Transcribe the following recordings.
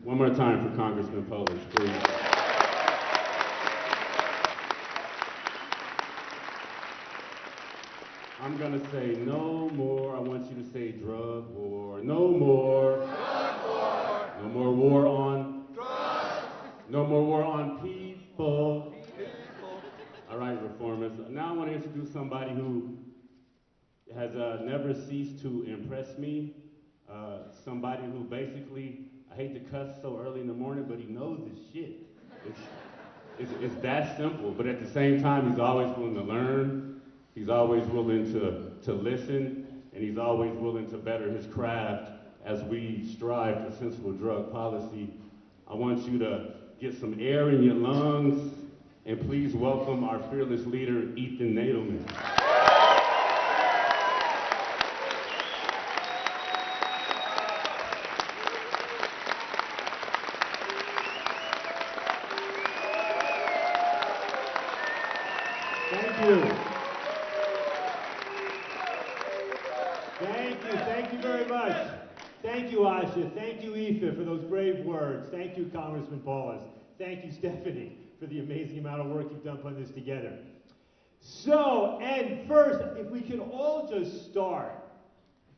One more time for Congressman Polish, please. I'm gonna say no more. I want you to say drug war. No more. Drug war. No more war on Drugs. No more war on people. People. All right, reformists. Now I want to introduce somebody who has never ceased to impress me. Somebody who basically, I hate to cuss so early in the morning, but he knows his shit. It's that simple, but at the same time, he's always willing to learn. He's always willing to listen, and he's always willing to better his craft as we strive for sensible drug policy. I want you to get some air in your lungs, and please welcome our fearless leader, Ethan Nadelmann. Thank you. Thank you very much. Thank you, Asha. Thank you, Aoife, for those brave words. Thank you, Congressman Paulus. Thank you, Stephanie, for the amazing amount of work you've done putting this together. So, and first, if we can all just start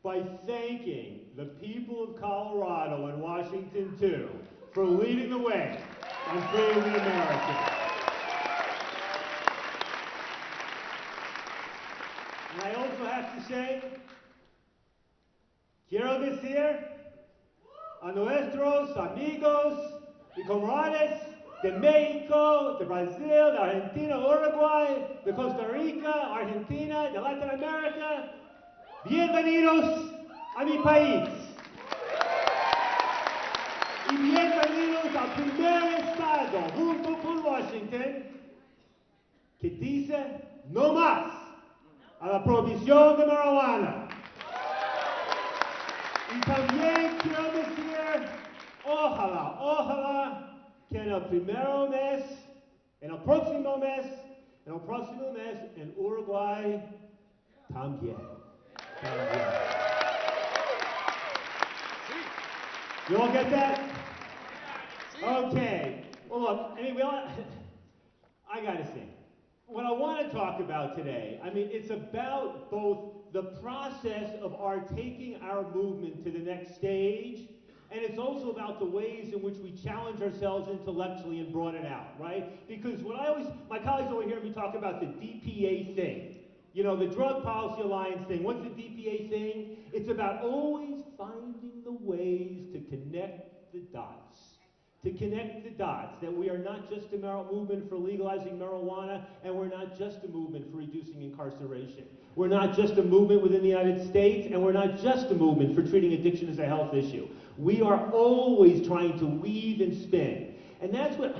by thanking the people of Colorado and Washington, too, for leading the way on freedom in America. And I also have to say, quiero decir a nuestros amigos y comrades de México, de Brazil, de Argentina, Uruguay, de Costa Rica, Argentina, de Latin America, bienvenidos a mi país. Y bienvenidos al primer estado, junto con Washington, que dice no más a la prohibición de marihuana. Y también quiero decir, ojalá que en el próximo mes en Uruguay también. You all get that? Okay. Well, look, I mean, I gotta say, what I want to talk about today, I mean, it's about both the process of our taking our movement to the next stage, and it's also about the ways in which we challenge ourselves intellectually and broaden out, right? Because my colleagues always hear me talk about the DPA thing. You know, the Drug Policy Alliance thing. What's the DPA thing? It's about always finding the ways to connect the dots. That we are not just a movement for legalizing marijuana, and we're not just a movement for reducing incarceration. We're not just a movement within the United States, and we're not just a movement for treating addiction as a health issue. We are always trying to weave and spin. And that's what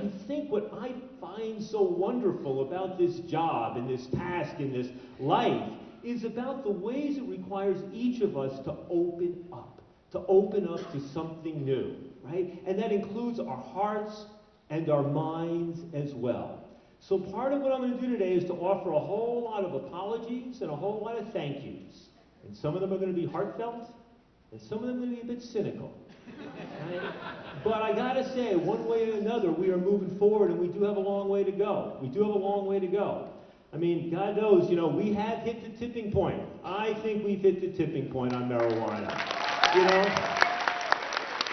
I find so wonderful about this job and this task and this life is about the ways it requires each of us to open up to something new, right? And that includes our hearts and our minds as well. So part of what I'm going to do today is to offer a whole lot of apologies and a whole lot of thank yous. And some of them are going to be heartfelt, and some of them are going to be a bit cynical. Right? But I got to say, one way or another, we are moving forward, and we do have a long way to go. I mean, God knows, you know, we have hit the tipping point. I think we've hit the tipping point on marijuana. You know?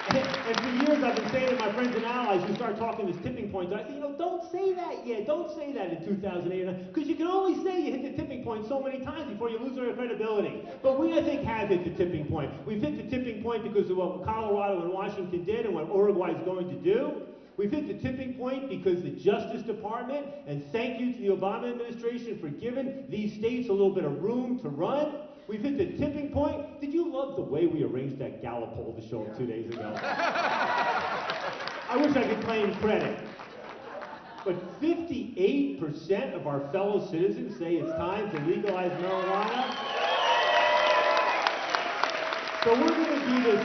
And for years I've been saying to my friends and allies who start talking this tipping point, I say, you know, don't say that yet. Don't say that in 2008, because you can only say you hit the tipping point so many times before you lose your credibility. But we, I think, have hit the tipping point. We've hit the tipping point because of what Colorado and Washington did and what Uruguay is going to do. We've hit the tipping point because the Justice Department, and thank you to the Obama administration for giving these states a little bit of room to run. We've hit the tipping point. Did you love the way we arranged that Gallup poll to show up 2 days ago? I wish I could claim credit. But 58% of our fellow citizens say it's time to legalize marijuana. So we're going to do this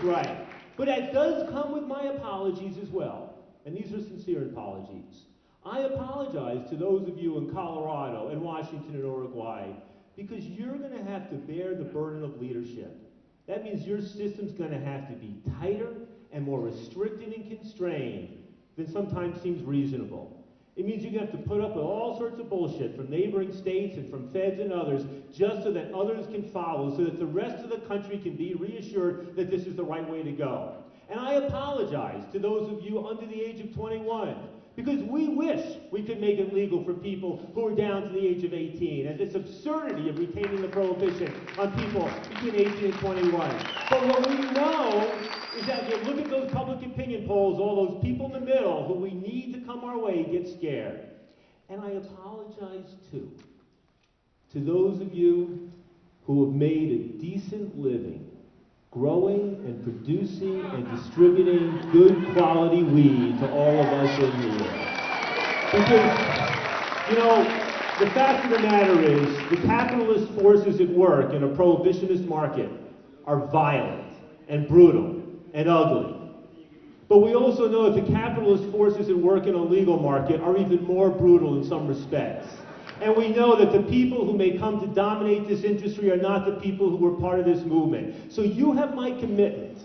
right. But that does come with my apologies as well. And these are sincere apologies. I apologize to those of you in Colorado and Washington and Uruguay because you're going to have to bear the burden of leadership. That means your system's going to have to be tighter and more restricted and constrained than sometimes seems reasonable. It means you're going to have to put up with all sorts of bullshit from neighboring states and from feds and others just so that others can follow, so that the rest of the country can be reassured that this is the right way to go. And I apologize to those of you under the age of 21, because we wish we could make it legal for people who are down to the age of 18, and this absurdity of retaining the prohibition on people between 18 and 21. But what we know is that if you look at those public opinion polls, all those people in the middle who we need to come our way get scared. And I apologize too to those of you who have made a decent living growing and producing and distributing good quality weed to all of us in here. Because, you know, the fact of the matter is, the capitalist forces at work in a prohibitionist market are violent and brutal and ugly. But we also know that the capitalist forces at work in a legal market are even more brutal in some respects. And we know that the people who may come to dominate this industry are not the people who were part of this movement. So you have my commitment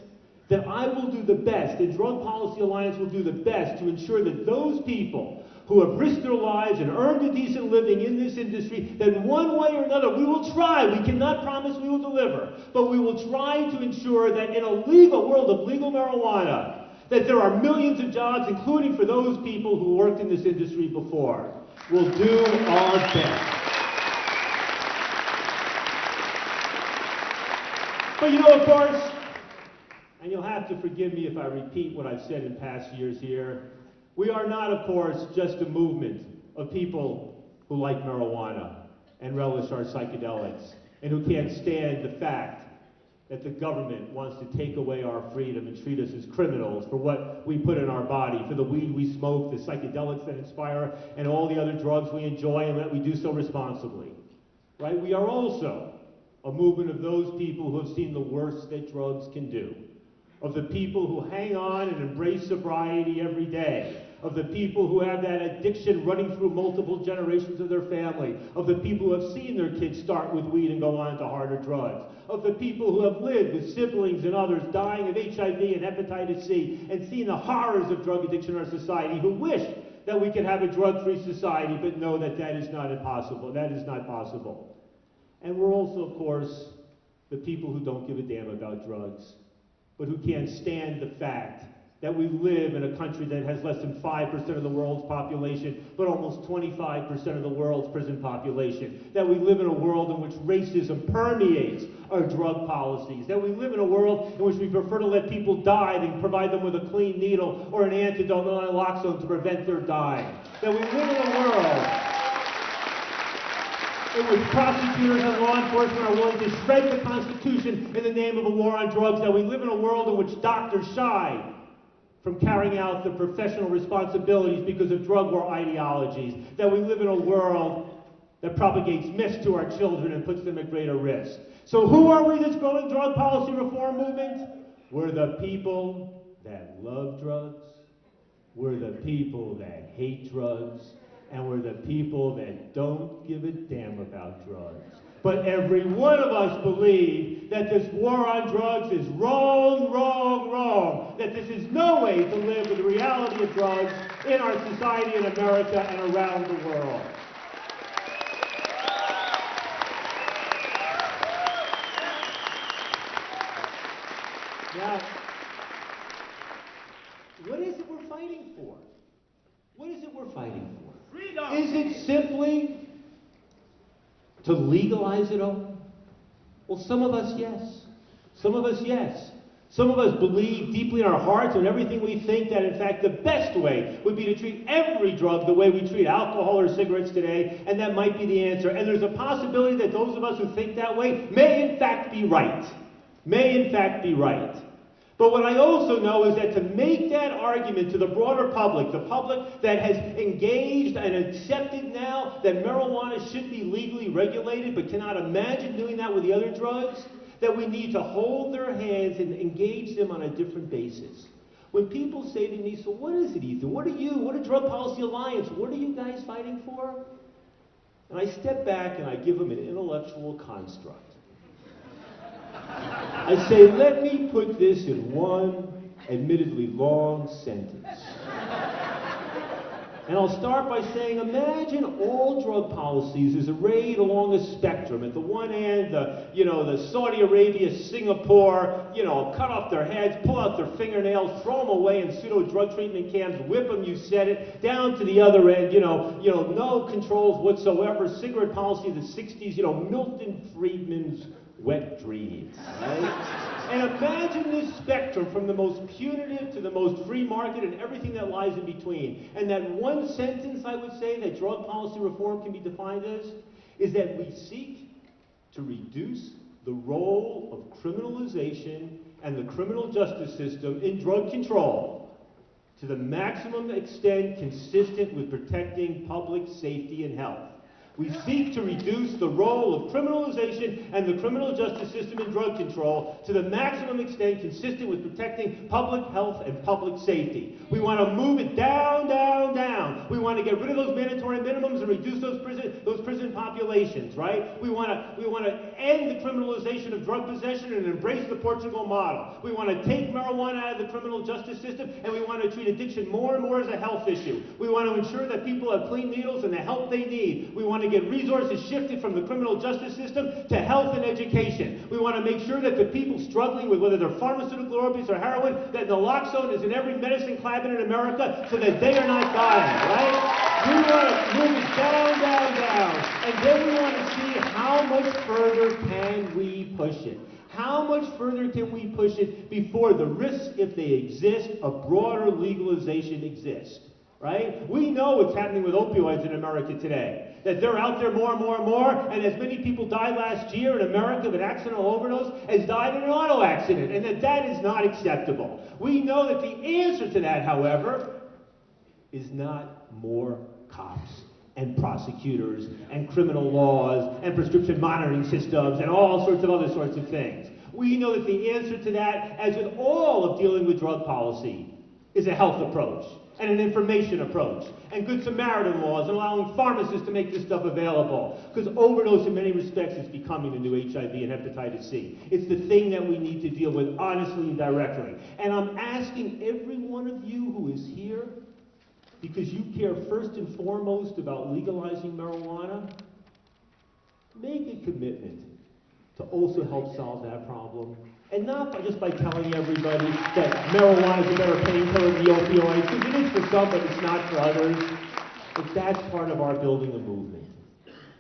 that I will do the best, the Drug Policy Alliance will do the best to ensure that those people who have risked their lives and earned a decent living in this industry, that one way or another we will try, we cannot promise we will deliver, but we will try to ensure that in a legal world of legal marijuana, that there are millions of jobs, including for those people who worked in this industry before. We'll do our best. But you know, of course, and you'll have to forgive me if I repeat what I've said in past years here, we are not, of course, just a movement of people who like marijuana and relish our psychedelics and who can't stand the fact that the government wants to take away our freedom and treat us as criminals for what we put in our body, for the weed we smoke, the psychedelics that inspire, and all the other drugs we enjoy, and that we do so responsibly. Right? We are also a movement of those people who have seen the worst that drugs can do, of the people who hang on and embrace sobriety every day, of the people who have that addiction running through multiple generations of their family, of the people who have seen their kids start with weed and go on to harder drugs, of the people who have lived with siblings and others dying of HIV and hepatitis C and seen the horrors of drug addiction in our society, who wish that we could have a drug-free society but know that that is not impossible. That is not possible. And we're also, of course, the people who don't give a damn about drugs, but who can't stand the fact that we live in a country that has less than 5% of the world's population, but almost 25% of the world's prison population. That we live in a world in which racism permeates our drug policies. That we live in a world in which we prefer to let people die than provide them with a clean needle or an antidote or naloxone to prevent their dying. That we live in a world in which prosecutors and law enforcement are willing to shred the Constitution in the name of a war on drugs. That we live in a world in which doctors shy from carrying out their professional responsibilities because of drug war ideologies. That we live in a world that propagates myths to our children and puts them at greater risk. So who are we, this growing drug policy reform movement? We're the people that love drugs. We're the people that hate drugs. And we're the people that don't give a damn about drugs. But every one of us believe that this war on drugs is wrong, wrong, wrong. That this is no way to live with the reality of drugs in our society in America and around the world. Now, what is it we're fighting for? What is it we're fighting for? Freedom! Is it simply to legalize it all? Well, some of us, yes. Some of us, yes. Some of us believe deeply in our hearts and everything we think that, in fact, the best way would be to treat every drug the way we treat alcohol or cigarettes today, and that might be the answer. And there's a possibility that those of us who think that way may, in fact, be right. May, in fact, be right. But what I also know is that to make that argument to the broader public, the public that has engaged and accepted now that marijuana should be legally regulated but cannot imagine doing that with the other drugs, that we need to hold their hands and engage them on a different basis. When people say to me, so what is it, Ethan? What a Drug Policy Alliance, what are you guys fighting for? And I step back and I give them an intellectual construct. I say, let me put this in one admittedly long sentence. And I'll start by saying, imagine all drug policies as arrayed along a spectrum. At the one end, the Saudi Arabia, Singapore, cut off their heads, pull out their fingernails, throw them away in pseudo-drug treatment camps, whip them, you said it, down to the other end, no controls whatsoever, cigarette policy of the 60s, Milton Friedman's wet dreams, right? And imagine this spectrum from the most punitive to the most free market and everything that lies in between. And that one sentence, I would say, that drug policy reform can be defined as, is that we seek to reduce the role of criminalization and the criminal justice system in drug control to the maximum extent consistent with protecting public safety and health. We seek to reduce the role of criminalization and the criminal justice system in drug control to the maximum extent consistent with protecting public health and public safety. We want to move it down, down, down. We want to get rid of those mandatory minimums and reduce those prison populations, right? We want to end the criminalization of drug possession and embrace the Portugal model. We want to take marijuana out of the criminal justice system, and we want to treat addiction more and more as a health issue. We want to ensure that people have clean needles and the help they need. We want to get resources shifted from the criminal justice system to health and education. We want to make sure that the people struggling with whether they're pharmaceutical opiates or heroin, that naloxone is in every medicine cabinet in America so that they are not dying, right? We want to move it down, down, down. And then we want to see how much further can we push it. How much further can we push it before the risks, if they exist, of broader legalization exist? Right? We know what's happening with opioids in America today. That they're out there more and more and more, and as many people died last year in America of an accidental overdose as died in an auto accident, and that is not acceptable. We know that the answer to that, however, is not more cops and prosecutors and criminal laws and prescription monitoring systems and all sorts of other sorts of things. We know that the answer to that, as with all of dealing with drug policy, is a health approach and an information approach and Good Samaritan laws and allowing pharmacists to make this stuff available. Because overdose in many respects is becoming the new HIV and hepatitis C. It's the thing that we need to deal with honestly and directly. And I'm asking every one of you who is here, because you care first and foremost about legalizing marijuana, make a commitment to also help solve that problem. And not just by telling everybody that marijuana is a better painkiller than the opioids, because it is for some, but it's not for others. But that's part of our building a movement.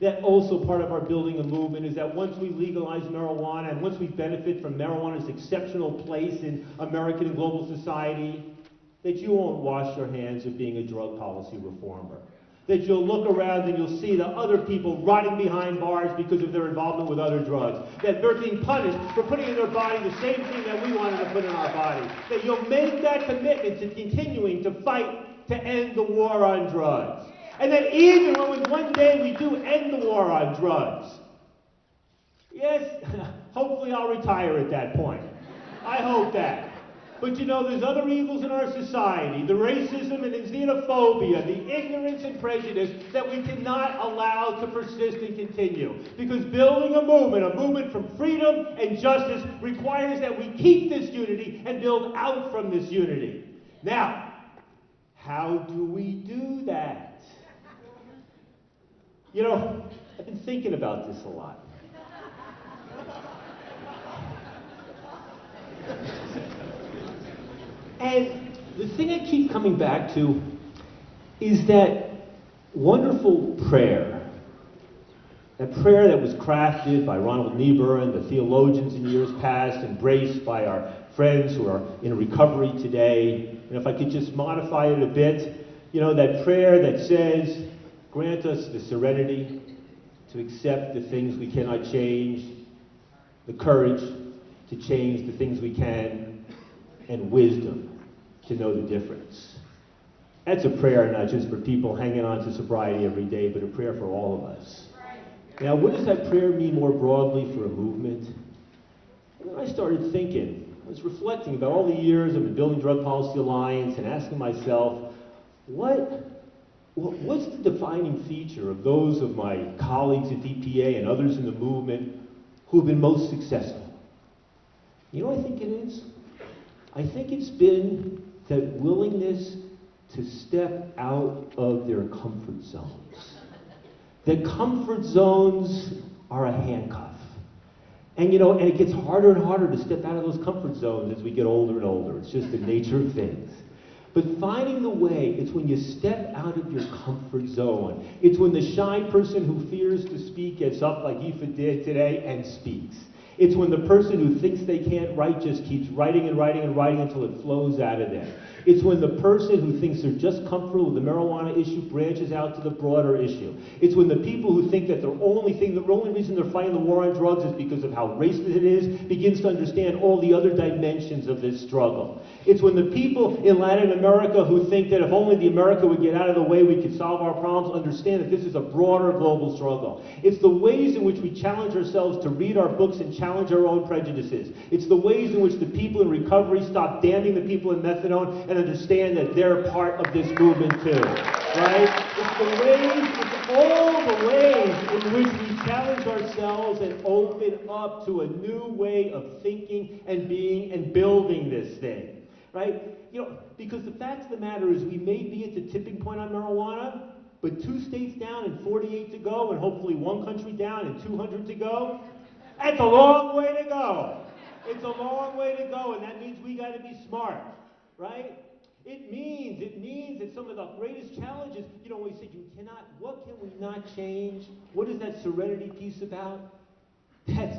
That also part of our building a movement is that once we legalize marijuana and once we benefit from marijuana's exceptional place in American and global society, that you won't wash your hands of being a drug policy reformer. That you'll look around and you'll see the other people rotting behind bars because of their involvement with other drugs. That they're being punished for putting in their body the same thing that we wanted to put in our body. That you'll make that commitment to continuing to fight to end the war on drugs. And that even when one day we do end the war on drugs, yes, hopefully I'll retire at that point. I hope that. But there's other evils in our society, the racism and the xenophobia, the ignorance and prejudice that we cannot allow to persist and continue. Because building a movement from freedom and justice requires that we keep this unity and build out from this unity. Now, how do we do that? I've been thinking about this a lot. And the thing I keep coming back to is that wonderful prayer. That prayer that was crafted by Ronald Niebuhr and the theologians in years past, embraced by our friends who are in recovery today. And if I could just modify it a bit, that prayer that says, grant us the serenity to accept the things we cannot change, the courage to change the things we can, and wisdom to know the difference. That's a prayer not just for people hanging on to sobriety every day, but a prayer for all of us. Now, what does that prayer mean more broadly for a movement? And then I started thinking, I was reflecting about all the years I've been building Drug Policy Alliance and asking myself, what's the defining feature of those of my colleagues at DPA and others in the movement who have been most successful? You know what I think it is? I think it's been that willingness to step out of their comfort zones. The comfort zones are a handcuff. And and it gets harder and harder to step out of those comfort zones as we get older and older. It's just the nature of things. But finding the way, it's when you step out of your comfort zone. It's when the shy person who fears to speak gets up like Aoife did today and speaks. It's when the person who thinks they can't write just keeps writing and writing and writing until it flows out of them. It's when the person who thinks they're just comfortable with the marijuana issue branches out to the broader issue. It's when the people who think that the only reason they're fighting the war on drugs is because of how racist it is, begins to understand all the other dimensions of this struggle. It's when the people in Latin America who think that if only the America would get out of the way, we could solve our problems, understand that this is a broader global struggle. It's the ways in which we challenge ourselves to read our books and challenge our own prejudices. It's the ways in which the people in recovery stop damning the people in methadone and understand that they're part of this movement too, right? It's all the ways in which we challenge ourselves and open up to a new way of thinking and being and building this thing, right? Because the fact of the matter is we may be at the tipping point on marijuana, but 2 states down and 48 to go, and hopefully 1 country down and 200 to go, that's a long way to go. It's a long way to go, and that means we got to be smart, right? It means that some of the greatest challenges, when we say what can we not change? What is that serenity piece about? That's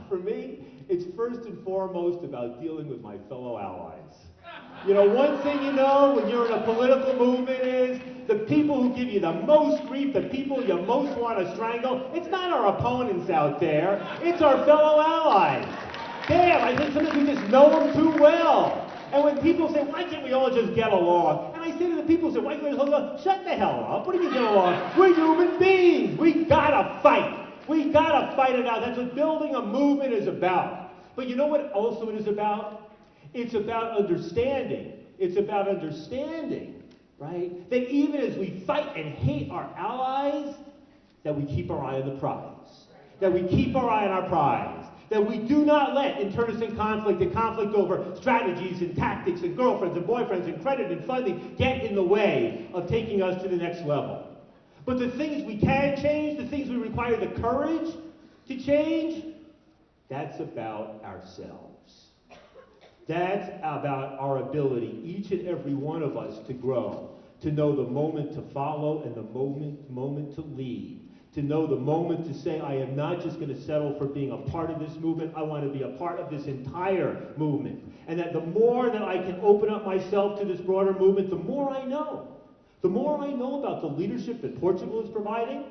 for me, it's first and foremost about dealing with my fellow allies. One thing when you're in a political movement is the people who give you the most grief, the people you most want to strangle, it's not our opponents out there, it's our fellow allies. Damn, I think sometimes we just know them too well. And when people say, why can't we all just get along? And I say to the people who say, why can't we just get along? Shut the hell up. What do you mean get along? We're human beings. We gotta fight. We gotta fight it out. That's what building a movement is about. But you know what also it is about? It's about understanding. It's about understanding, right? That even as we fight and hate our allies, that we keep our eye on the prize. That we keep our eye on our prize. That we do not let internecine conflict and conflict over strategies and tactics and girlfriends and boyfriends and credit and funding get in the way of taking us to the next level. But the things we can change, the things we require the courage to change, that's about ourselves. That's about our ability, each and every one of us, to grow, to know the moment to follow and the moment to lead. To know the moment to say, I am not just going to settle for being a part of this movement, I want to be a part of this entire movement. And that the more that I can open up myself to this broader movement, the more I know. The more I know about the leadership that Portugal is providing,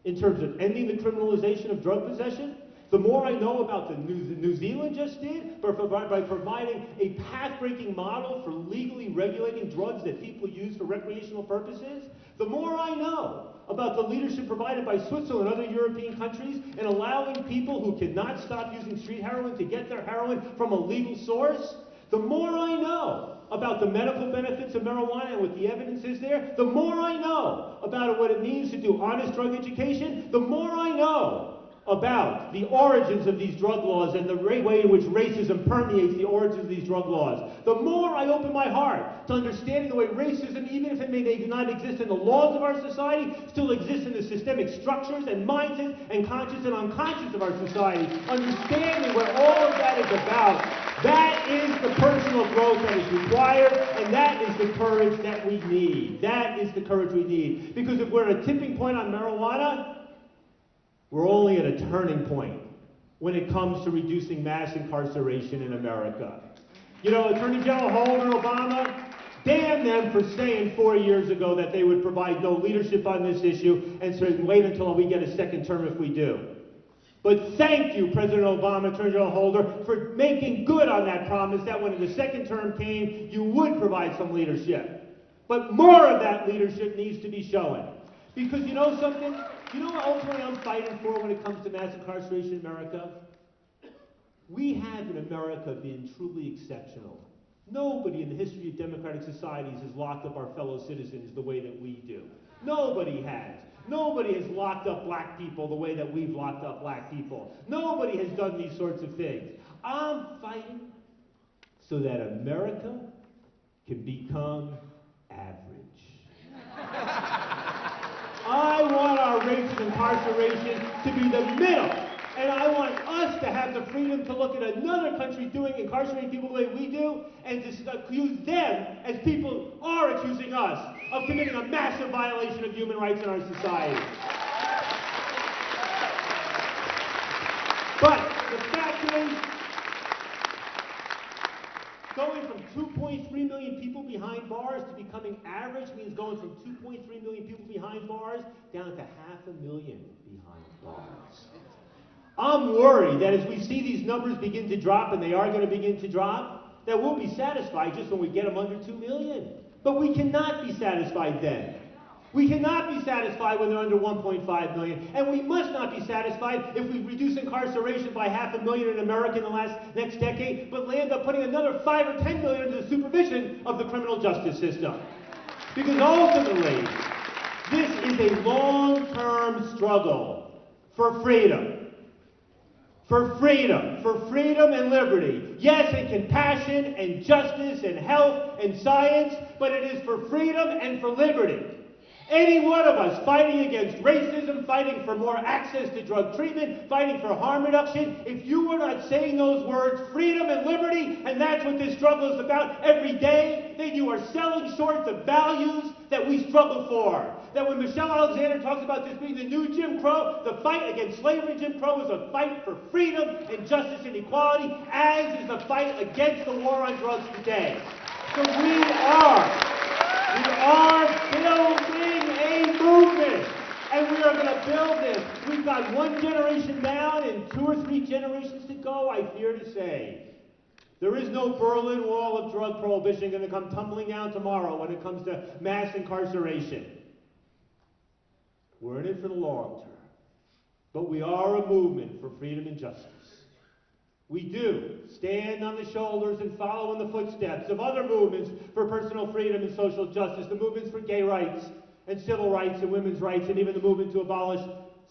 in terms of ending the criminalization of drug possession, the more I know about the New Zealand just did, by providing a path-breaking model for legally regulating drugs that people use for recreational purposes, the more I know about the leadership provided by Switzerland and other European countries in allowing people who cannot stop using street heroin to get their heroin from a legal source, the more I know about the medical benefits of marijuana and what the evidence is there, the more I know about what it means to do honest drug education, the more I know about the origins of these drug laws and the way in which racism permeates the origins of these drug laws. The more I open my heart to understanding the way racism, even if it may not exist in the laws of our society, still exists in the systemic structures and mindsets and conscious and unconscious of our society, understanding what all of that is about, that is the personal growth that is required, and that is the courage that we need. That is the courage we need. Because if we're at a tipping point on marijuana, we're only at a turning point when it comes to reducing mass incarceration in America. Attorney General Holder, Obama, damn them for saying 4 years ago that they would provide no leadership on this issue and so wait until we get a second term if we do. But thank you, President Obama, Attorney General Holder, for making good on that promise that when the second term came, you would provide some leadership. But more of that leadership needs to be shown. Because you know something? You know what ultimately I'm fighting for when it comes to mass incarceration in America? We have in America been truly exceptional. Nobody in the history of democratic societies has locked up our fellow citizens the way that we do. Nobody has. Nobody has locked up black people the way that we've locked up black people. Nobody has done these sorts of things. I'm fighting so that America can become average. I want our rates of incarceration to be the middle. And I want us to have the freedom to look at another country incarcerating people the way we do, and to accuse them, as people are accusing us, of committing a massive violation of human rights in our society. But the fact is, going from 2.3 million people behind bars to becoming average means going from 2.3 million people behind bars down to 500,000 behind bars. I'm worried that as we see these numbers begin to drop, and they are going to begin to drop, that we'll be satisfied just when we get them under 2 million. But we cannot be satisfied then. We cannot be satisfied when they're under 1.5 million. And we must not be satisfied if we reduce incarceration by 500,000 in America in the next decade, but land up putting another 5 or 10 million under the supervision of the criminal justice system. Because ultimately, this is a long-term struggle for freedom. For freedom and liberty. Yes, and compassion and justice and health and science, but it is for freedom and for liberty. Any one of us fighting against racism, fighting for more access to drug treatment, fighting for harm reduction, if you were not saying those words, freedom and liberty, and that's what this struggle is about every day, then you are selling short the values that we struggle for. That when Michelle Alexander talks about this being the new Jim Crow, the fight against slavery, Jim Crow, is a fight for freedom and justice and equality, as is the fight against the war on drugs today. So we are building a movement, and we are going to build this. We've got one generation down and 2 or 3 generations to go, I fear to say. There is no Berlin Wall of drug prohibition going to come tumbling down tomorrow when it comes to mass incarceration. We're in it for the long term. But we are a movement for freedom and justice. We do stand on the shoulders and follow in the footsteps of other movements for personal freedom and social justice, the movements for gay rights and civil rights and women's rights, and even the movement to abolish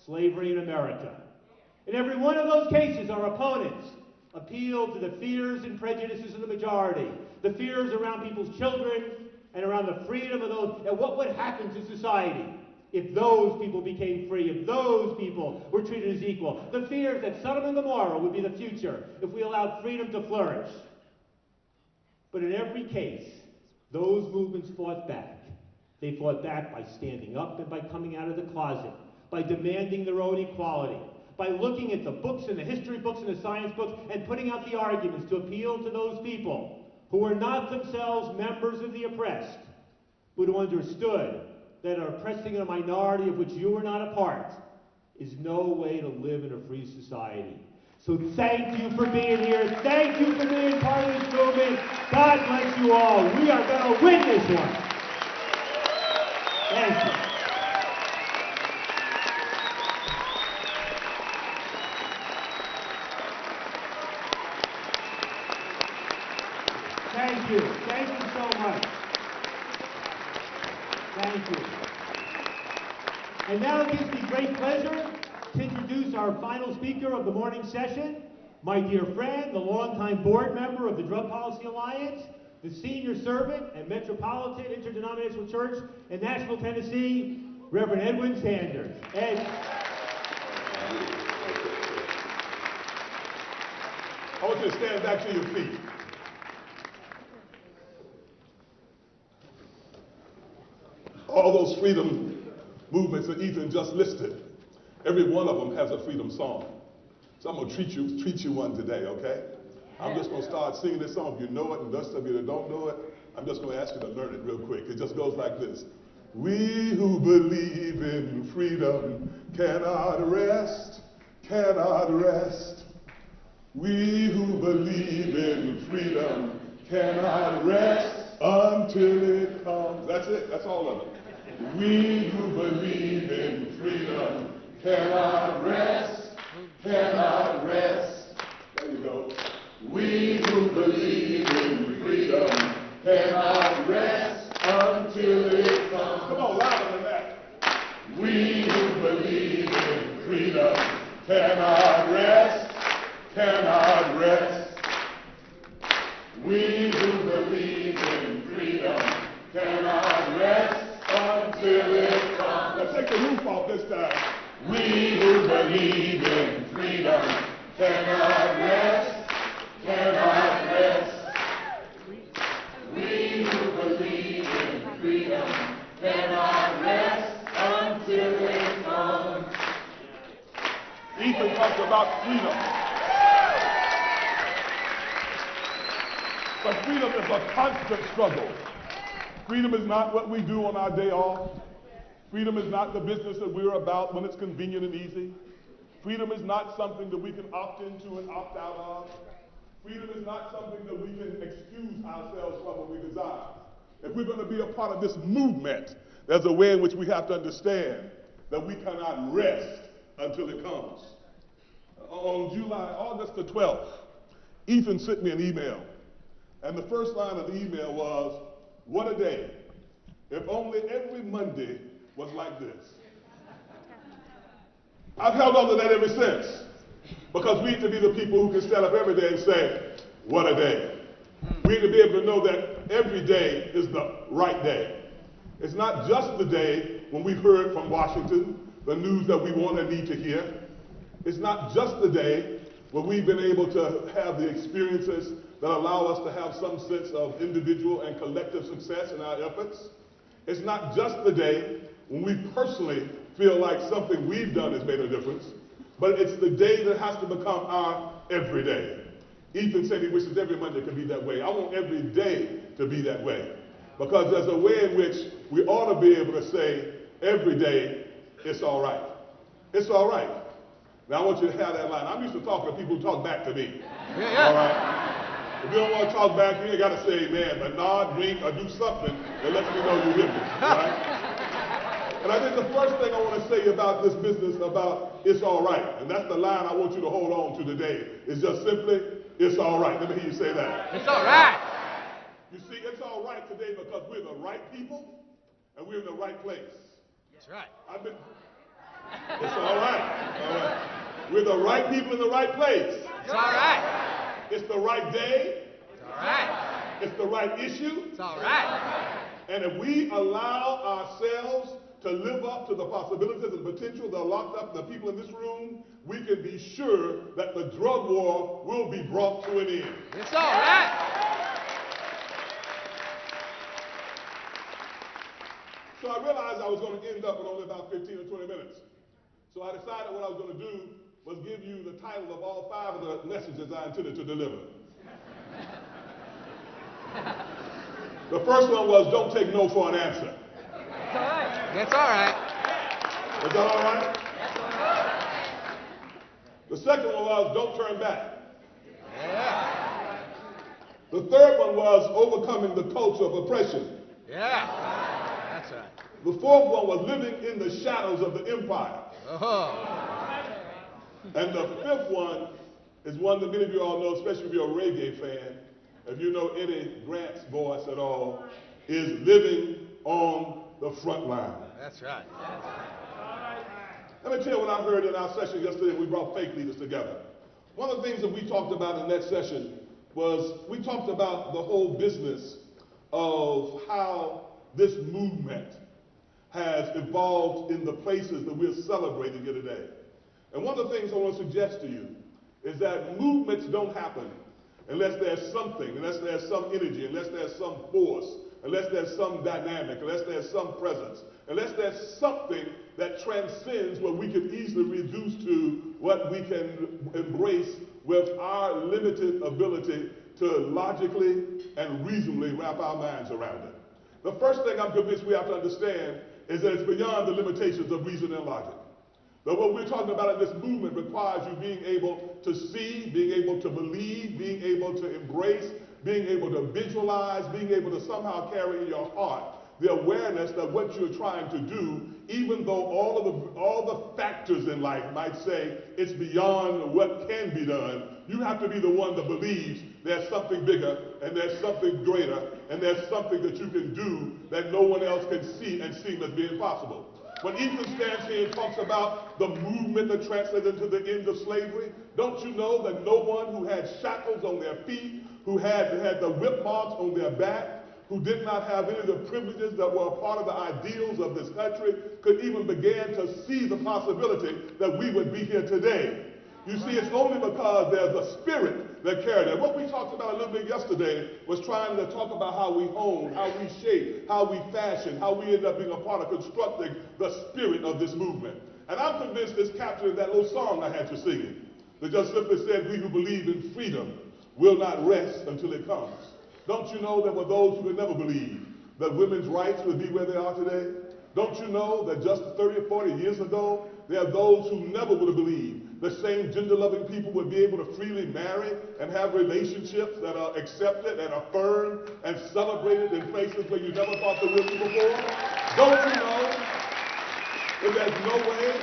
slavery in America. In every one of those cases, our opponents appeal to the fears and prejudices of the majority, the fears around people's children and around the freedom of those, and what would happen to society if those people became free, if those people were treated as equal. The fears that Sodom and Gomorrah would be the future if we allowed freedom to flourish. But in every case, those movements fought back. They fought back by standing up and by coming out of the closet, by demanding their own equality, by looking at the books and the history books and the science books and putting out the arguments to appeal to those people who were not themselves members of the oppressed, but who understood that oppressing a minority of which you are not a part is no way to live in a free society. So thank you for being here. Thank you for being part of this movement. God bless you all. We are going to win this one. Thank you. Thank you. Thank you so much. Thank you. And now it gives me great pleasure to introduce our final speaker of the morning session, my dear friend, the longtime board member of the Drug Policy Alliance, the senior servant at Metropolitan Interdenominational Church in Nashville, Tennessee, Reverend Edwin Sanders. Ed. I want you to stand back to your feet. All those freedom movements that Ethan just listed, every one of them has a freedom song. So I'm going to treat you one today, okay? I'm just going to start singing this song. If you know it, and those of you that don't know it, I'm just going to ask you to learn it real quick. It just goes like this. We who believe in freedom cannot rest, cannot rest. We who believe in freedom cannot rest until it comes. That's it. That's all of it. We who believe in freedom cannot rest, cannot rest. There you go. We who believe in freedom cannot rest until it comes. Come on, louder than that. We who believe in freedom cannot rest, cannot rest. We who believe in freedom cannot rest until it comes. Now take the roof off this time. We who believe in freedom cannot rest, cannot rest. We who believe in freedom cannot rest until it comes. Ethan talks about freedom. But freedom is a constant struggle. Freedom is not what we do on our day off. Freedom is not the business that we're about when it's convenient and easy. Freedom is not something that we can opt into and opt out of. Freedom is not something that we can excuse ourselves from when we desire. If we're going to be a part of this movement, there's a way in which we have to understand that we cannot rest until it comes. On August the 12th, Ethan sent me an email. And the first line of the email was, "What a day. If only every Monday was like this." I've held on to that ever since. Because we need to be the people who can stand up every day and say, "What a day." We need to be able to know that every day is the right day. It's not just the day when we've heard from Washington the news that we want and need to hear. It's not just the day when we've been able to have the experiences that allow us to have some sense of individual and collective success in our efforts. It's not just the day when we personally feel like something we've done has made a difference, but it's the day that has to become our everyday. Ethan said he wishes every Monday could be that way. I want every day to be that way, because there's a way in which we ought to be able to say every day, it's all right. It's all right. Now I want you to have that line. I'm used to talking to people who talk back to me. Yeah. All right? If you don't want to talk back, you ain't got to say amen, but nod, wink, or do something that lets me know you hear me. Right? And I think the first thing I want to say about this business about it's all right, and that's the line I want you to hold on to today, is just simply, it's all right. Let me hear you say that. It's all right. You see, it's all right today because we're the right people and we're in the right place. That's right. It's all right. All right. We're the right people in the right place. It's all right. It's the right day. It's all right. It's the right issue. It's all right. And if we allow ourselves to live up to the possibilities and potential that are locked up in the people in this room, we can be sure that the drug war will be brought to an end. It's all right. So I realized I was going to end up with only about 15 or 20 minutes. So I decided what I was going to do was give you the title of all 5 of the messages I intended to deliver. The first one was, don't take no for an answer. It's all right. That's all right. Is that all right? That's all right. The second one was, don't turn back. Yeah. The third one was, overcoming the culture of oppression. Yeah. That's right. The fourth one was, living in the shadows of the empire. Oh. And the fifth one is one that many of you all know, especially if you're a reggae fan. If you know Eddie Grant's voice at all, is living on the front line. That's right. Let me tell you what I heard in our session yesterday. We brought faith leaders together. One of the things that we talked about in that session was we talked about the whole business of how this movement has evolved in the places that we're celebrating here today. And one of the things I want to suggest to you is that movements don't happen unless there's something, unless there's some energy, unless there's some force, unless there's some dynamic, unless there's some presence, unless there's something that transcends what we can easily reduce to what we can embrace with our limited ability to logically and reasonably wrap our minds around it. The first thing I'm convinced we have to understand is that it's beyond the limitations of reason and logic. But what we're talking about in this movement requires you being able to see, being able to believe, being able to embrace, being able to visualize, being able to somehow carry in your heart the awareness that what you're trying to do, even though all the factors in life might say it's beyond what can be done, you have to be the one that believes there's something bigger and there's something greater and there's something that you can do that no one else can see and seem as being possible. When Ethan stands here and talks about the movement that translated into the end of slavery, don't you know that no one who had shackles on their feet, who had the whip marks on their back, who did not have any of the privileges that were a part of the ideals of this country, could even begin to see the possibility that we would be here today. You see, it's only because there's a spirit that carried it. What we talked about a little bit yesterday was trying to talk about how we hone, how we shape, how we fashion, how we end up being a part of constructing the spirit of this movement. And I'm convinced it's captured in that little song I had you singing that just simply said, we who believe in freedom will not rest until it comes. Don't you know that for those who would never believe that women's rights would be where they are today? Don't you know that just 30 or 40 years ago, there are those who never would have believed the same gender-loving people would be able to freely marry and have relationships that are accepted and affirmed and celebrated in places where you never thought they would be before? Don't you know that there's no way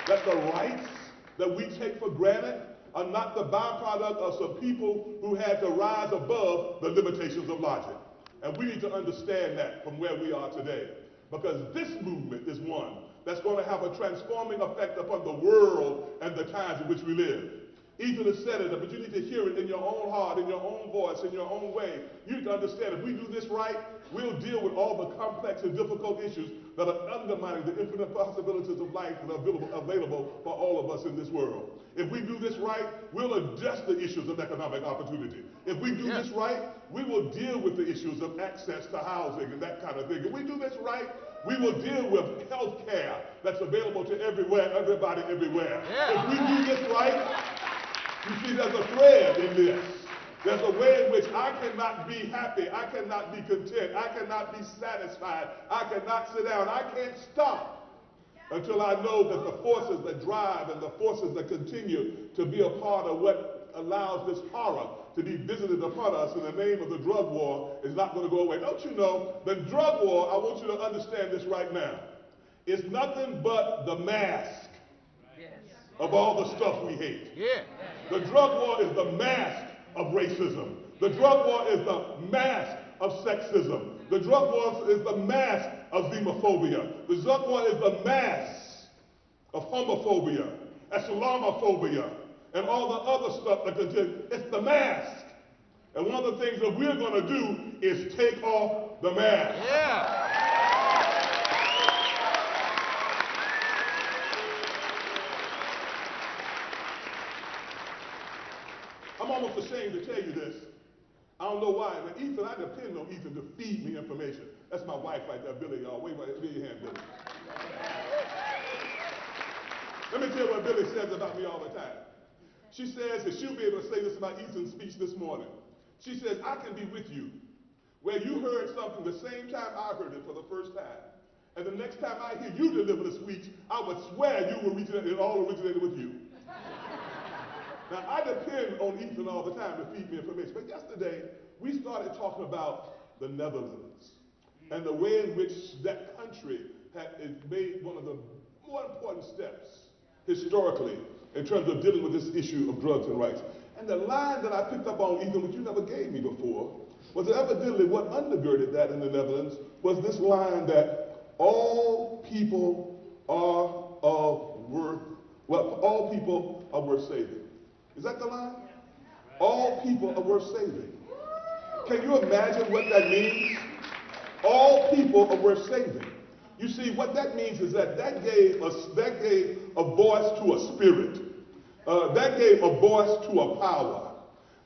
that the rights that we take for granted are not the byproduct of some people who had to rise above the limitations of logic? And we need to understand that from where we are today, because this movement is one that's going to have a transforming effect upon the world and the times in which we live. Ethan has said it, but you need to hear it in your own heart, in your own voice, in your own way. You need to understand if we do this right, we'll deal with all the complex and difficult issues that are undermining the infinite possibilities of life that are available for all of us in this world. If we do this right, we'll address the issues of economic opportunity. If we do this right, we will deal with the issues of access to housing and that kind of thing. If we do this right, we will deal with health care that's available to everybody, everywhere. If we do this right, you see there's a thread in this. There's a way in which I cannot be happy, I cannot be content, I cannot be satisfied, I cannot sit down, I can't stop until I know that the forces that drive and the forces that continue to be a part of what allows this horror to be visited upon us in the name of the drug war is not going to go away. Don't you know, the drug war, I want you to understand this right now, is nothing but the mask of all the stuff we hate. The drug war is the mask of racism. The drug war is the mask of sexism. The drug war is the mask of xenophobia. The drug war is the mask of homophobia, Islamophobia, and all the other stuff that continue. It's the mask. And one of the things that we're going to do is take off the mask. I'm almost ashamed to tell you this. I don't know why, but Ethan, I depend on Ethan to feed me information. That's my wife right there, Billy, y'all. Wave your hand, Billy. Let me tell you what Billy says about me all the time. She says, and she'll be able to say this about Ethan's speech this morning. She says, I can be with you where you heard something the same time I heard it for the first time. And the next time I hear you deliver the speech, I would swear it all originated with you. Now, I depend on Ethan all the time to feed me information. But yesterday, we started talking about the Netherlands and the way in which that country has made one of the more important steps historically in terms of dealing with this issue of drugs and rights. And the line that I picked up on, Ethan, which you never gave me before, was that evidently what undergirded that in the Netherlands was this line that all people are worth saving. Is that the line? All people are worth saving. Can you imagine what that means? All people are worth saving. You see, what that means is that gave a voice to a spirit. That gave a voice to a power.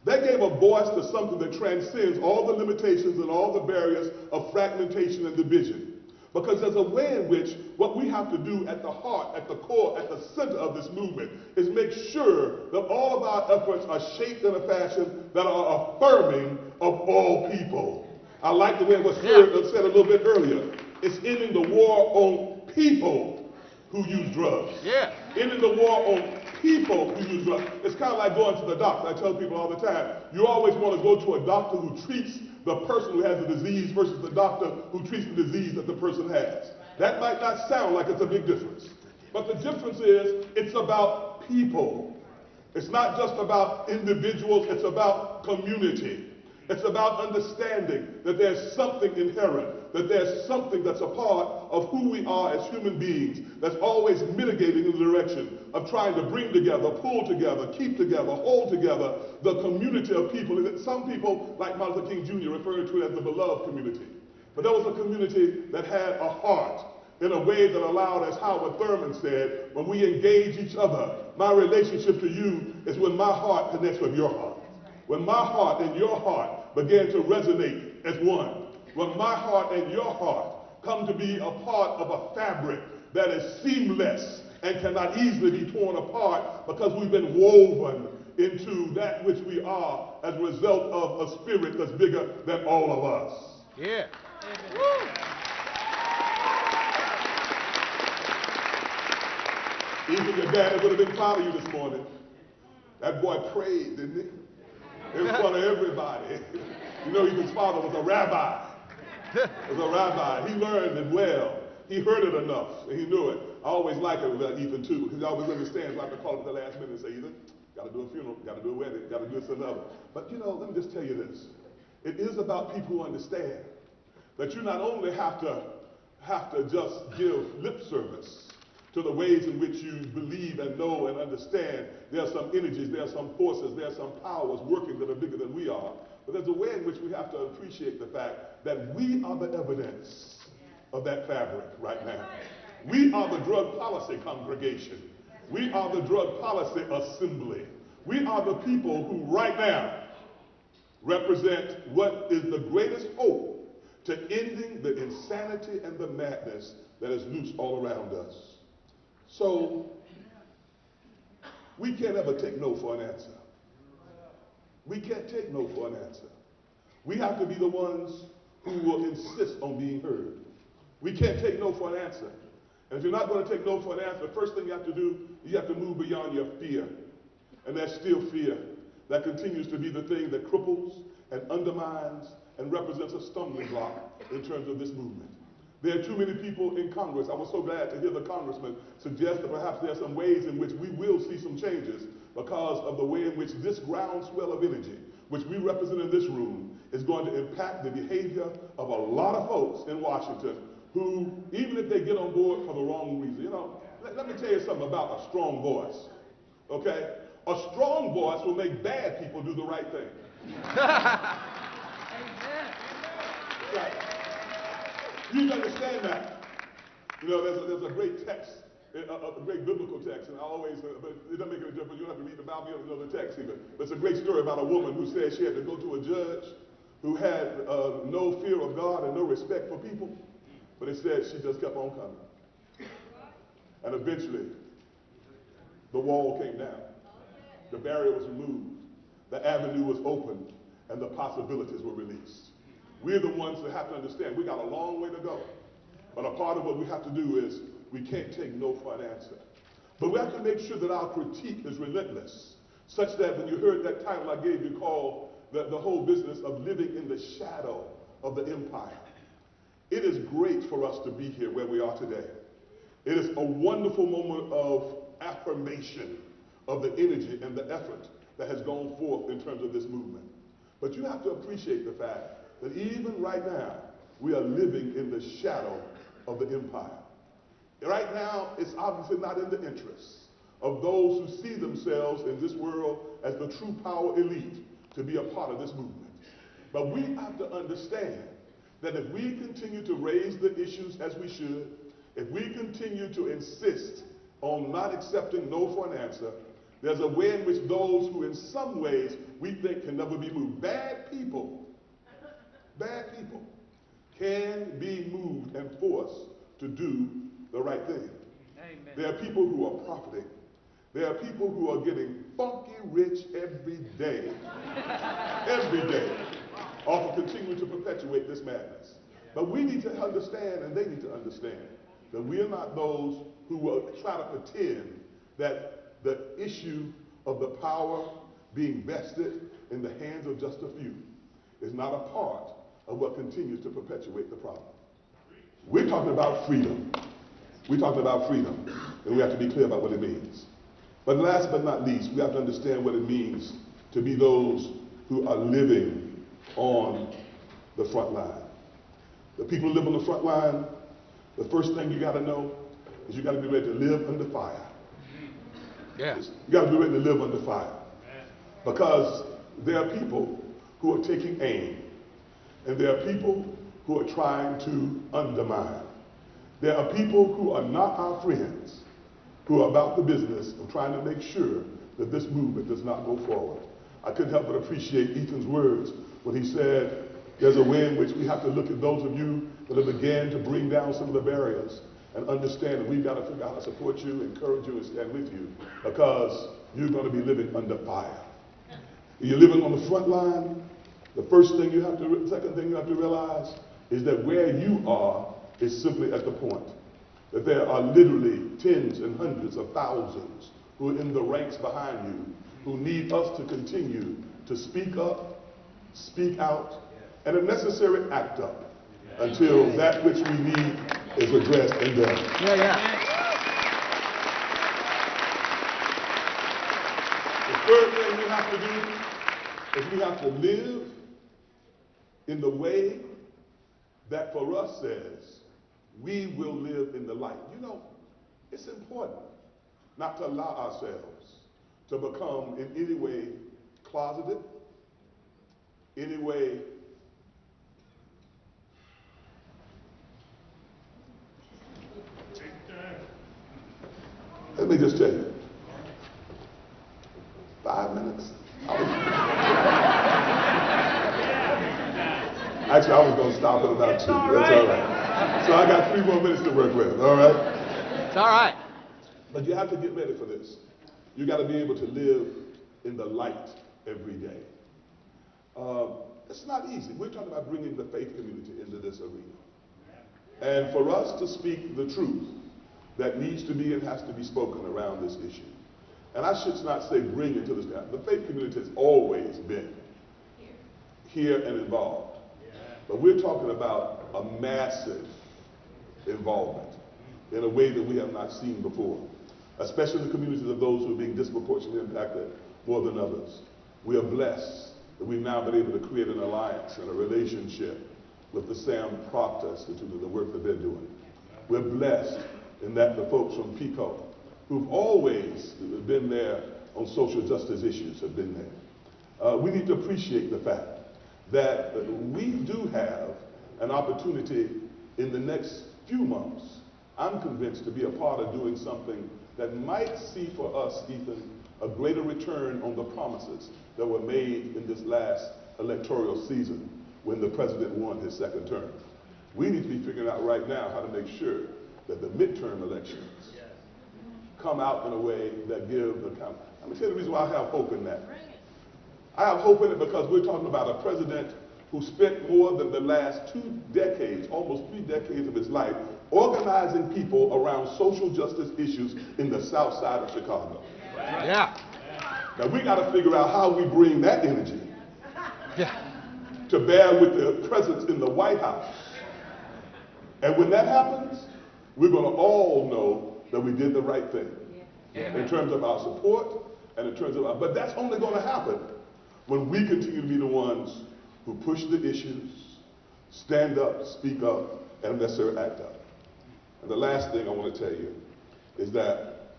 That gave a voice to something that transcends all the limitations and all the barriers of fragmentation and division. Because there's a way in which what we have to do at the heart, at the core, at the center of this movement is make sure that all of our efforts are shaped in a fashion that are affirming of all people. I like the way it was said a little bit earlier. It's ending the war on people who use drugs. Ending the war on people who use drugs. It's kind of like going to the doctor. I tell people all the time, you always want to go to a doctor who treats the person who has the disease versus the doctor who treats the disease that the person has. That might not sound like it's a big difference. But the difference is it's about people. It's not just about individuals, it's about community. It's about understanding that there's something inherent, that there's something that's a part of who we are as human beings that's always mitigating in the direction of trying to bring together, pull together, keep together, hold together the community of people. And some people, like Martin Luther King Jr., referred to it as the beloved community. But there was a community that had a heart in a way that allowed, as Howard Thurman said, when we engage each other, my relationship to you is when my heart connects with your heart. When my heart and your heart begin to resonate as one. When my heart and your heart come to be a part of a fabric that is seamless and cannot easily be torn apart because we've been woven into that which we are as a result of a spirit that's bigger than all of us. Yeah. Even your daddy would have been proud of you this morning. That boy prayed, didn't he? In front of everybody. You know, his father was a rabbi. He learned it well. He heard it enough, and he knew it. I always like it with Ethan, too, because he always understands, like to call it at the last minute and say, Ethan, got to do a funeral, got to do a wedding, got to do this and another. But, you know, let me just tell you this. It is about people who understand that you not only have to just give lip service to the ways in which you believe and know and understand there are some energies, there are some forces, there are some powers working that are bigger than we are. But there's a way in which we have to appreciate the fact that we are the evidence of that fabric right now. We are the drug policy congregation. We are the drug policy assembly. We are the people who right now represent what is the greatest hope to ending the insanity and the madness that is loose all around us. So, we can't ever take no for an answer. We can't take no for an answer. We have to be the ones who will insist on being heard. We can't take no for an answer. And if you're not going to take no for an answer, the first thing you have to do, you have to move beyond your fear. And that's still fear. That continues to be the thing that cripples and undermines and represents a stumbling block in terms of this movement. There are too many people in Congress. I was so glad to hear the congressman suggest that perhaps there are some ways in which we will see some changes because of the way in which this groundswell of energy, which we represent in this room, is going to impact the behavior of a lot of folks in Washington who, even if they get on board for the wrong reason, you know, let me tell you something about a strong voice, okay? A strong voice will make bad people do the right thing. Right. You understand that? You know, there's a great text, a great biblical text, and I always, but it doesn't make any difference. You don't have to read the Bible, you don't know the text even. But it's a great story about a woman who said she had to go to a judge who had no fear of God and no respect for people, but it said she just kept on coming. And eventually, the wall came down. The barrier was removed. The avenue was opened, and the possibilities were released. We're the ones that have to understand we got a long way to go. But a part of what we have to do is we can't take no for an answer. But we have to make sure that our critique is relentless, such that when you heard that title I gave you called the whole business of living in the shadow of the empire. It is great for us to be here where we are today. It is a wonderful moment of affirmation of the energy and the effort that has gone forth in terms of this movement. But you have to appreciate the fact that even right now, we are living in the shadow of the empire. Right now, it's obviously not in the interests of those who see themselves in this world as the true power elite to be a part of this movement. But we have to understand that if we continue to raise the issues as we should, if we continue to insist on not accepting no for an answer, there's a way in which those who in some ways we think can never be moved, bad people can be moved and forced to do the right thing. Amen. There are people who are profiting. There are people who are getting funky rich every day, off of continuing to perpetuate this madness. But we need to understand, and they need to understand, that we are not those who will try to pretend that the issue of the power being vested in the hands of just a few is not a part of what continues to perpetuate the problem. We're talking about freedom. We're talking about freedom, and we have to be clear about what it means. But last but not least, we have to understand what it means to be those who are living on the front line. The people who live on the front line, the first thing you got to know is you got to be ready to live under fire. Yeah. You got to be ready to live under fire. Because there are people who are taking aim, and there are people who are trying to undermine. There are people who are not our friends, who are about the business of trying to make sure that this movement does not go forward. I couldn't help but appreciate Ethan's words when he said, there's a way in which we have to look at those of you that have began to bring down some of the barriers and understand that we've got to figure out how to support you, encourage you, and stand with you, because you're going to be living under fire. You're living on the front line. The second thing you have to realize is that where you are is simply at the point that there are literally tens and hundreds of thousands who are in the ranks behind you who need us to continue to speak up, speak out, and if necessary, act up until that which we need is addressed and done. The third thing we have to do is we have to live in the way that for us says we will live in the light. You know, it's important not to allow ourselves to become in any way closeted, any way let me just tell you, 5 minutes. Actually, I was going to stop at about 2. That's all right. So I got 3 more minutes to work with, all right? It's all right. But you have to get ready for this. You got to be able to live in the light every day. It's not easy. We're talking about bringing the faith community into this arena. And for us to speak the truth that needs to be and has to be spoken around this issue. And I should not say bring it to this time. The faith community has always been here and involved. But we're talking about a massive involvement in a way that we have not seen before, especially in the communities of those who are being disproportionately impacted more than others. We are blessed that we've now been able to create an alliance and a relationship with the Sam Proctor Institute and the work that they're doing. We're blessed in that the folks from PICO, who've always been there on social justice issues, have been there. We need to appreciate the fact that we do have an opportunity in the next few months, I'm convinced, to be a part of doing something that might see for us, Ethan, a greater return on the promises that were made in this last electoral season when the president won his second term. We need to be figuring out right now how to make sure that the midterm elections come out in a way that give the count. Let me tell you the reason why I have hope in that. I have hope in it because we're talking about a president who spent more than the last 2 decades, almost 3 decades of his life, organizing people around social justice issues in the south side of Chicago. Yeah. Now we got to figure out how we bring that energy Yeah. to bear with the presence in the White House. And when that happens, we're going to all know that we did the right thing in terms of our support and in terms of our, but that's only going to happen when we continue to be the ones who push the issues, stand up, speak up, and if necessary, act up. And the last thing I want to tell you is that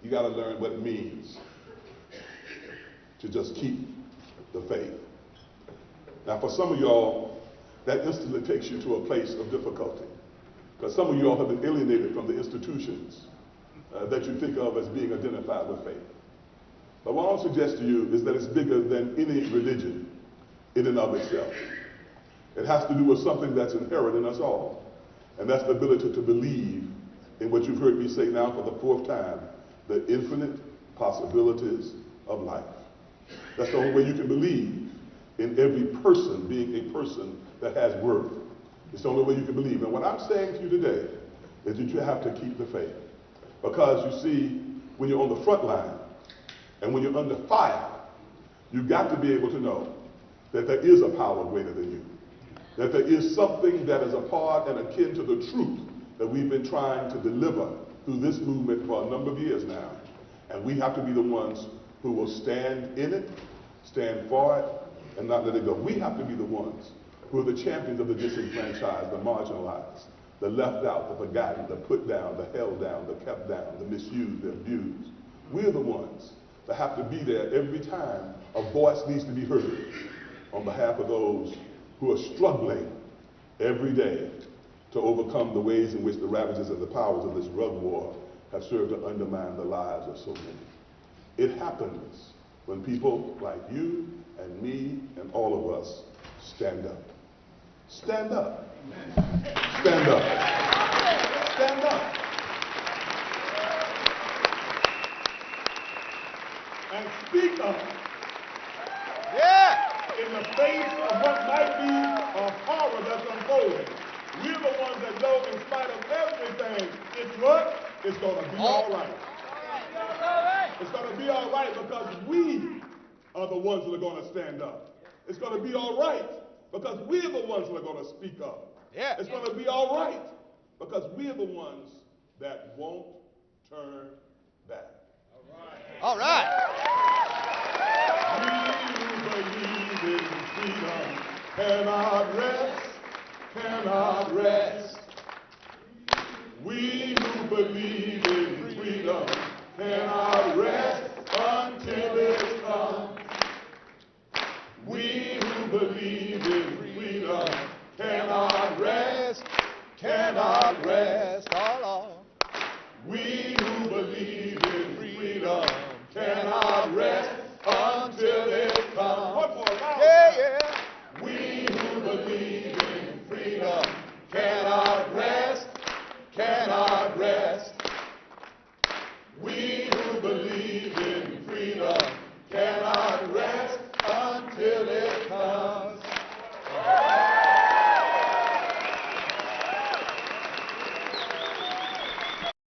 you got to learn what it means to just keep the faith. Now, for some of y'all, that instantly takes you to a place of difficulty. Because some of y'all have been alienated from the institutions that you think of as being identified with faith. But what I'll suggest to you is that it's bigger than any religion in and of itself. It has to do with something that's inherent in us all. And that's the ability to believe in what you've heard me say now for the 4th time, the infinite possibilities of life. That's the only way you can believe in every person being a person that has worth. It's the only way you can believe. And what I'm saying to you today is that you have to keep the faith. Because you see, when you're on the front line and when you're under fire, you've got to be able to know that there is a power greater than you. That there is something that is a part and akin to the truth that we've been trying to deliver through this movement for a number of years now. And we have to be the ones who will stand in it, stand for it, and not let it go. We have to be the ones who are the champions of the disenfranchised, the marginalized, the left out, the forgotten, the put down, the held down, the kept down, the misused, the abused. We're the ones that have to be there every time a voice needs to be heard on behalf of those who are struggling every day to overcome the ways in which the ravages and the powers of this drug war have served to undermine the lives of so many. It happens when people like you and me and all of us stand up. Stand up. Stand up. Stand up. And speak up. Yeah. In the face of what might be a horror that's unfolding. We're the ones that know in spite of everything, it's what? It's going to be all right. It's going to be all right because we are the ones that are going to stand up. It's going to be all right because we're the ones that are going to speak up. Yeah. It's going to be all right because we're the ones that won't turn back. All right. We believe in freedom, cannot rest, cannot rest. We who believe in freedom cannot rest until it comes. We who believe in freedom cannot rest, cannot rest. We who believe in freedom cannot rest until it comes. One more round. Yeah, yeah. We who believe in freedom cannot rest, cannot rest. We who believe in freedom